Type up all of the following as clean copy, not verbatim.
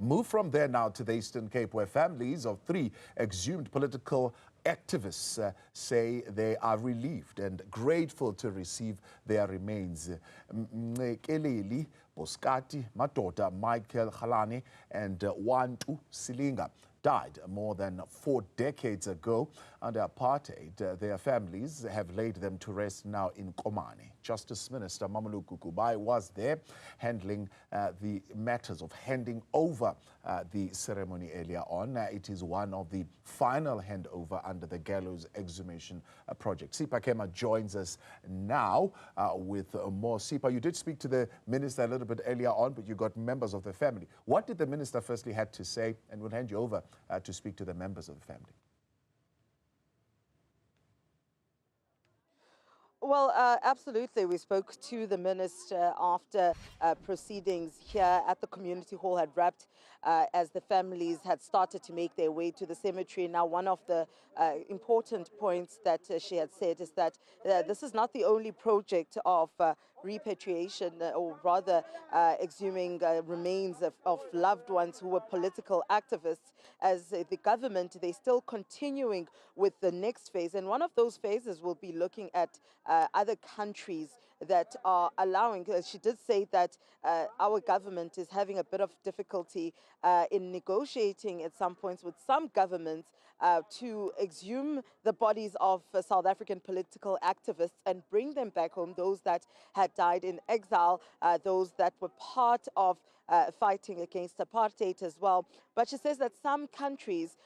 Move from there now to the Eastern Cape, where families of 3 exhumed political activists say they are relieved and grateful to receive their remains. Mncekeleli Boskati, Madoda Michael Ralane, and Wantu Silinga died more than 4 decades ago under apartheid. Their families have laid them to rest now in Komani. Justice Minister Mmamoloko Kubayi was there handling the matters of handing over the ceremony earlier on. It is one of the final handover under the Gallows Exhumation Project. Sipha Kema joins us now with more. Sipha, you did speak to the minister a little bit earlier on, but you got members of the family. What did the minister firstly had to say? And we'll hand you over to speak to the members of the family. Well, absolutely. We spoke to the minister after proceedings here at the community hall had wrapped as the families had started to make their way to the cemetery. Now, one of the important points that she had said is that this is not the only project of repatriation, or rather exhuming remains of loved ones who were political activists. As the government, they're still continuing with the next phase. And one of those phases will be looking at other countries that are allowing. She did say that our government is having a bit of difficulty in negotiating at some points with some governments to exhume the bodies of South African political activists and bring them back home, those that had died in exile, those that were part of fighting against apartheid as well. But she says that some countries,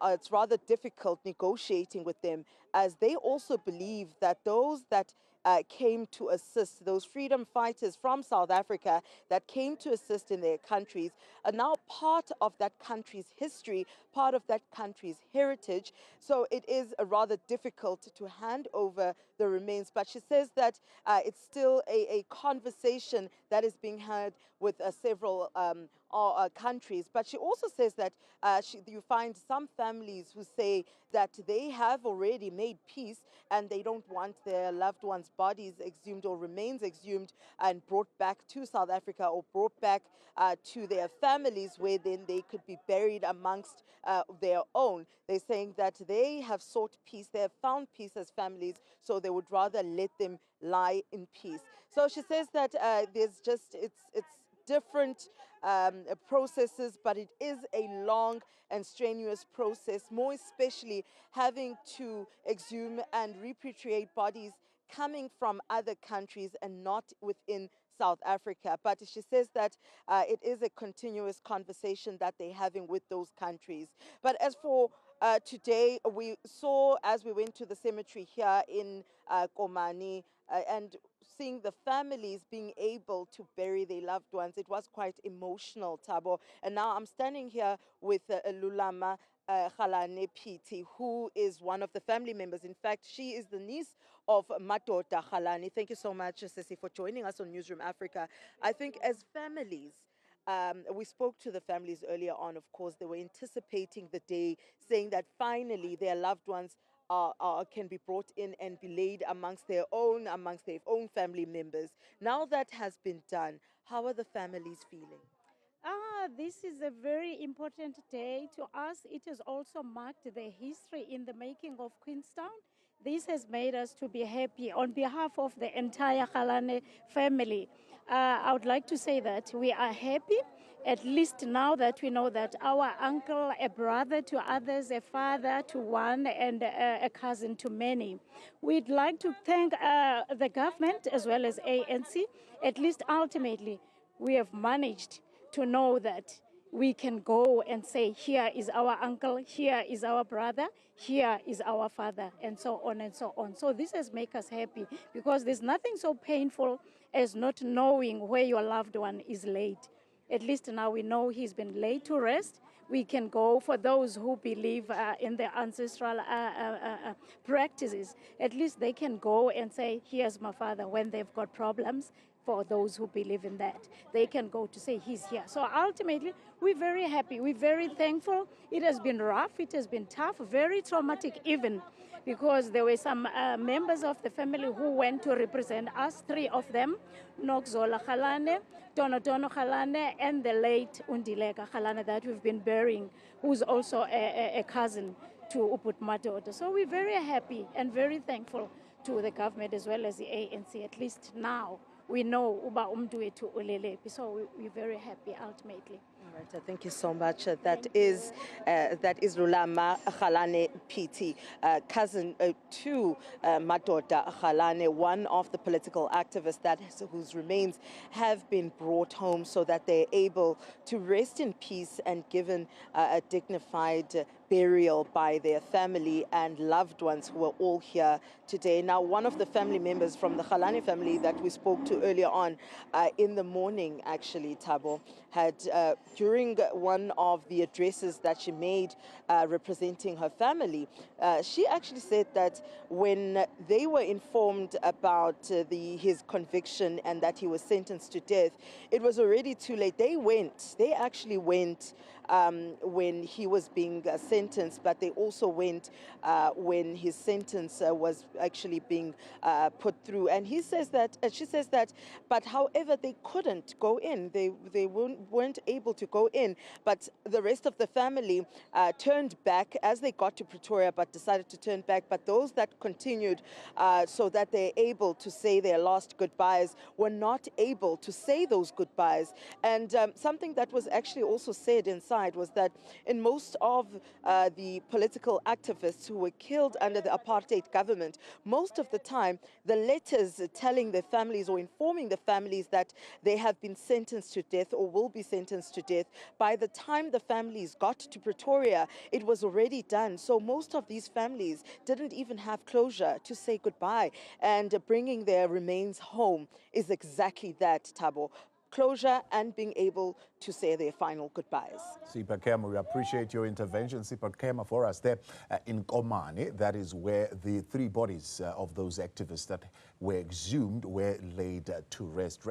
it's rather difficult negotiating with them, as they also believe that those that came to assist, those freedom fighters from South Africa that came to assist in their countries, are now part of that country's history, part of that country's heritage. So it is rather difficult to hand over the remains. But she says that it's still a conversation that is being had with several countries. But she also says that you find some families who say that they have already made peace and they don't want their loved ones' bodies exhumed or remains exhumed and brought back to South Africa or brought back to their families, where then they could be buried amongst their own. They're saying that they have sought peace, they have found peace as families, so they would rather let them lie in peace. So she says that there's just, it's different processes, but it is a long and strenuous process, more especially having to exhume and repatriate bodies coming from other countries and not within South Africa. But she says that it is a continuous conversation that they're having with those countries. But as for today, we saw, as we went to the cemetery here in Komani, and seeing the families being able to bury their loved ones, it was quite emotional, Thabo. And now I'm standing here with Lulama Ralane Piti, who is one of the family members. In fact, she is the niece of Madoda Ralane. Thank you so much, Sissy, for joining us on Newzroom Africa. I think as families, we spoke to the families earlier on, of course. They were anticipating the day, saying that finally their loved ones can be brought in and be laid amongst their own family members. Now that has been done, how are the families feeling? This is a very important day to us. It has also marked the history in the making of Queenstown. This has made us to be happy on behalf of the entire Ralane family. I would like to say that we are happy, at least now that we know that our uncle, a brother to others, a father to one, and a cousin to many. We'd like to thank the government as well as ANC. At least ultimately, we have managed to know that we can go and say, here is our uncle, here is our brother, here is our father, and so on and so on. So this has made us happy, because there's nothing so painful as not knowing where your loved one is laid. At least now we know he's been laid to rest. We can go, for those who believe in the ancestral practices, at least they can go and say, here's my father, when they've got problems. for those who believe in that. They can go to say he's here. So ultimately, we're very happy. We're very thankful. It has been rough. It has been tough, very traumatic even, because there were some members of the family who went to represent us, 3 of them, Nokzola Khalane, Tono Khalane, and the late Undileka Khalane that we've been burying, who's also a cousin to Uput Madoda. So we're very happy and very thankful to the government as well as the ANC. At least now we know Uba Umduetu Ulelepi. So we're very happy ultimately. All right, thank you so much. That is Rulama Khalane PT, cousin to Madoda Khalane, one of the political activists whose remains have been brought home so that they're able to rest in peace and given a dignified burial by their family and loved ones who are all here today. Now, one of the family members from the Khalane family that we spoke to earlier on in the morning, actually, Thabo, had during one of the addresses that she made representing her family, she actually said that when they were informed about his conviction and that he was sentenced to death, it was already too late. They actually went when he was being sentenced, but they also went when his sentence was actually being put through. And he says that, she says that, but however, they couldn't go in. They weren't able to go in. But the rest of the family turned back as they got to Pretoria, but decided to turn back. But those that continued so that they're able to say their last goodbyes were not able to say those goodbyes. And something that was actually also said inside was that in most of the political activists who were killed under the apartheid government, most of the time, the letters telling their families or informing the families that they have been sentenced to death or will be sentenced to death, by the time the families got to Pretoria, it was already done. So most of these families didn't even have closure to say goodbye. And bringing their remains home is exactly that, Thabo. Closure and being able to say their final goodbyes. Sipha Kema, we appreciate your intervention. Sipha Kema for us there in Komani. That is where the 3 bodies of those activists that were exhumed were laid to rest.